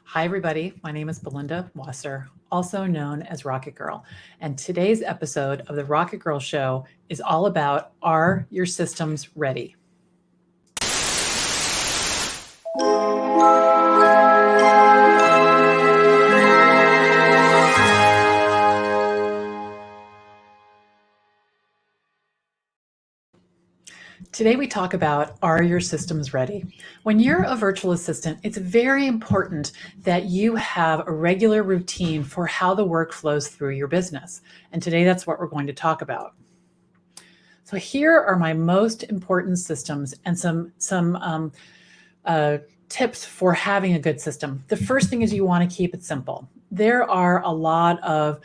Hi, everybody. My name is Belinda Wasser, also known as Rocket Girl. And today's episode of the Rocket Girl Show is all about, are your systems ready? Today we talk about, are your systems ready? When you're a virtual assistant, it's very important that you have a regular routine for how the work flows through your business. And today that's what we're going to talk about. So here are my most important systems and some tips for having a good system. The first thing is you want to keep it simple. There are a lot of,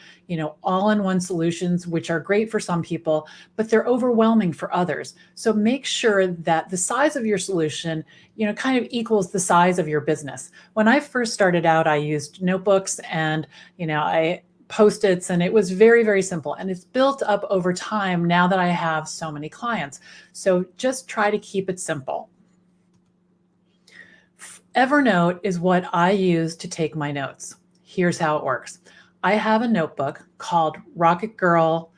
all-in-one solutions, which are great for some people, but they're overwhelming for others. So make sure that the size of your solution, kind of equals the size of your business. When I first started out, I used notebooks and, I Post-its, and it was very, very simple. And it's built up over time now that I have so many clients. So just try to keep it simple. Evernote is what I use to take my notes. Here's how it works. I have a notebook called Rocket Girl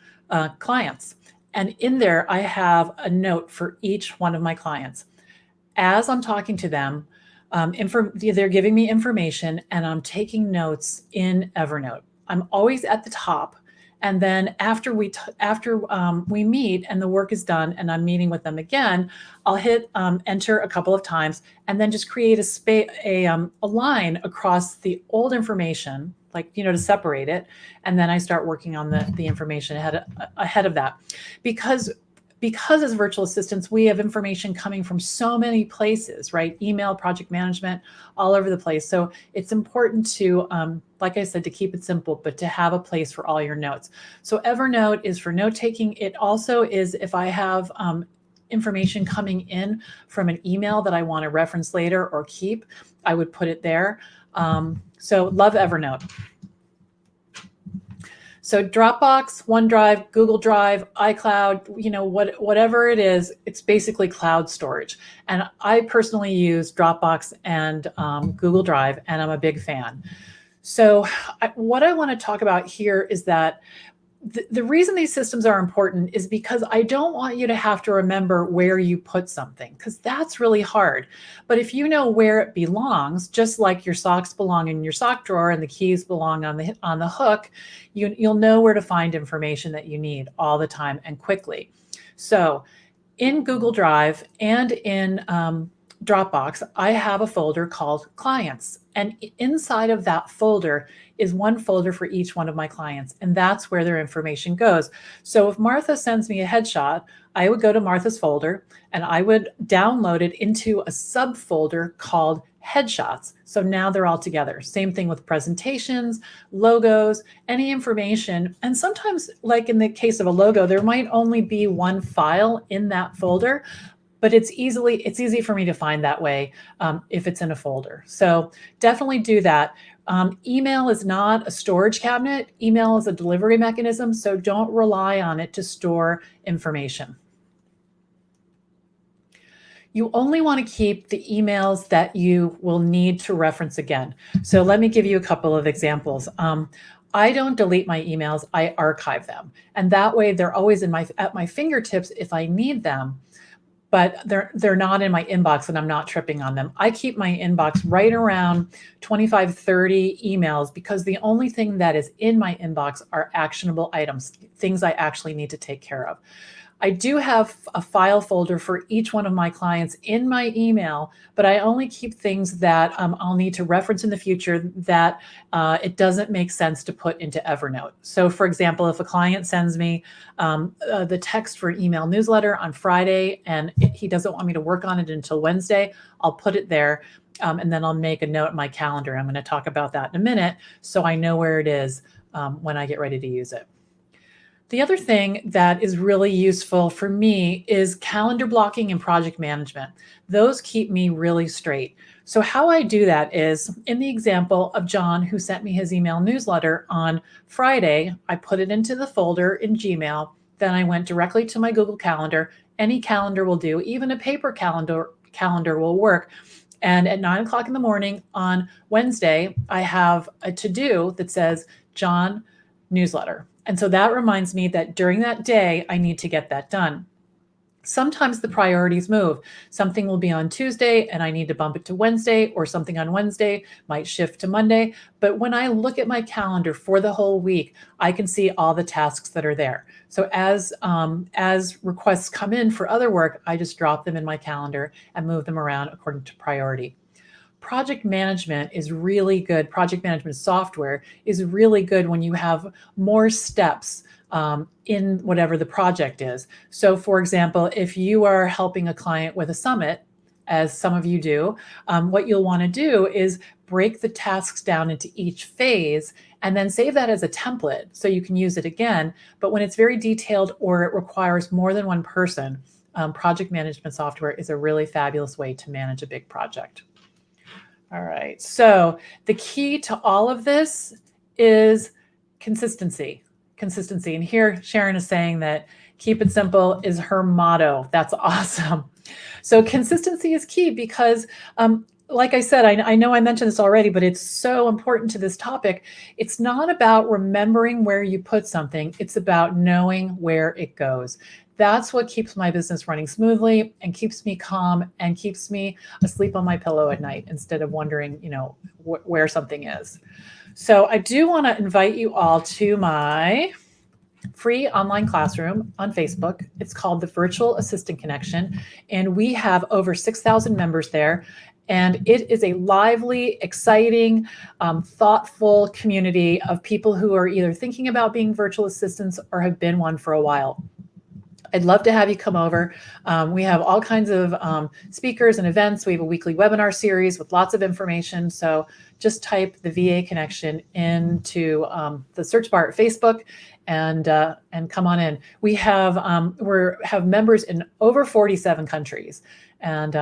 Clients. And in there, I have a note for each one of my clients. As I'm talking to them, they're giving me information and I'm taking notes in Evernote. I'm always at the top. And then after we meet and the work is done and I'm meeting with them again, I'll hit enter a couple of times and then just create a line across the old information, like, to separate it. And then I start working on the information ahead of that. Because as virtual assistants, we have information coming from so many places, right? Email, project management, all over the place. So it's important to, like I said, to keep it simple, but to have a place for all your notes. So Evernote is for note taking. It also is if I have information coming in from an email that I want to reference later or keep, I would put it there. So love Evernote. So Dropbox, OneDrive, Google Drive, iCloud, whatever it is, it's basically cloud storage. And I personally use Dropbox and Google Drive, and I'm a big fan. So what I want to talk about here is that the reason these systems are important is because I don't want you to have to remember where you put something, because that's really hard. But if you know where it belongs, just like your socks belong in your sock drawer and the keys belong on the hook, you'll know where to find information that you need all the time and quickly. So in Google Drive and in Dropbox, I have a folder called Clients. And inside of that folder is one folder for each one of my clients. And that's where their information goes. So if Martha sends me a headshot, I would go to Martha's folder and I would download it into a subfolder called Headshots. So now they're all together. Same thing with presentations, logos, any information. And sometimes, like in the case of a logo, there might only be one file in that folder, but it's easy for me to find that way if it's in a folder. So definitely do that. Email is not a storage cabinet. Email is a delivery mechanism, so don't rely on it to store information. You only want to keep the emails that you will need to reference again. So let me give you a couple of examples. I don't delete my emails, I archive them. And that way they're always at my fingertips if I need them. But they're not in my inbox and I'm not tripping on them. I keep my inbox right around 25, 30 emails because the only thing that is in my inbox are actionable items, things I actually need to take care of. I do have a file folder for each one of my clients in my email, but I only keep things that I'll need to reference in the future that it doesn't make sense to put into Evernote. So for example, if a client sends me the text for an email newsletter on Friday and he doesn't want me to work on it until Wednesday, I'll put it there. And then I'll make a note in my calendar. I'm going to talk about that in a minute so I know where it is when I get ready to use it. The other thing that is really useful for me is calendar blocking and project management. Those keep me really straight. So how I do that is, in the example of John, who sent me his email newsletter on Friday, I put it into the folder in Gmail. Then I went directly to my Google Calendar. Any calendar will do, even a paper calendar will work. And at 9 o'clock in the morning on Wednesday, I have a to-do that says, John, newsletter. And so that reminds me that during that day, I need to get that done. Sometimes the priorities move. Something will be on Tuesday and I need to bump it to Wednesday, or something on Wednesday might shift to Monday. But when I look at my calendar for the whole week, I can see all the tasks that are there. So as requests come in for other work, I just drop them in my calendar and move them around according to priority. Project management is really good. Project management software is really good when you have more steps in whatever the project is. So for example, if you are helping a client with a summit, as some of you do, what you'll want to do is break the tasks down into each phase and then save that as a template so you can use it again. But when it's very detailed or it requires more than one person, project management software is a really fabulous way to manage a big project. All right, so the key to all of this is consistency. And here Sharon is saying that keep it simple is her motto. That's awesome. So consistency is key because, like I said, I know I mentioned this already, but it's so important to this topic. It's not about remembering where you put something. It's about knowing where it goes. That's what keeps my business running smoothly and keeps me calm and keeps me asleep on my pillow at night instead of wondering, where something is. So I do want to invite you all to my free online classroom on Facebook. It's called the Virtual Assistant Connection, and we have over 6,000 members there. And it is a lively, exciting, thoughtful community of people who are either thinking about being virtual assistants or have been one for a while. I'd love to have you come over. We have all kinds of speakers and events. We have a weekly webinar series with lots of information. So just type the VA Connection into the search bar at Facebook and come on in. We have members in over 47 countries, and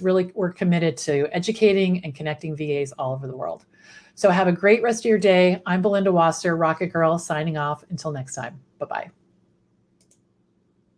we're committed to educating and connecting VAs all over the world. So have a great rest of your day. I'm Belinda Wasser, Rocket Girl, signing off. Until next time. Bye-bye.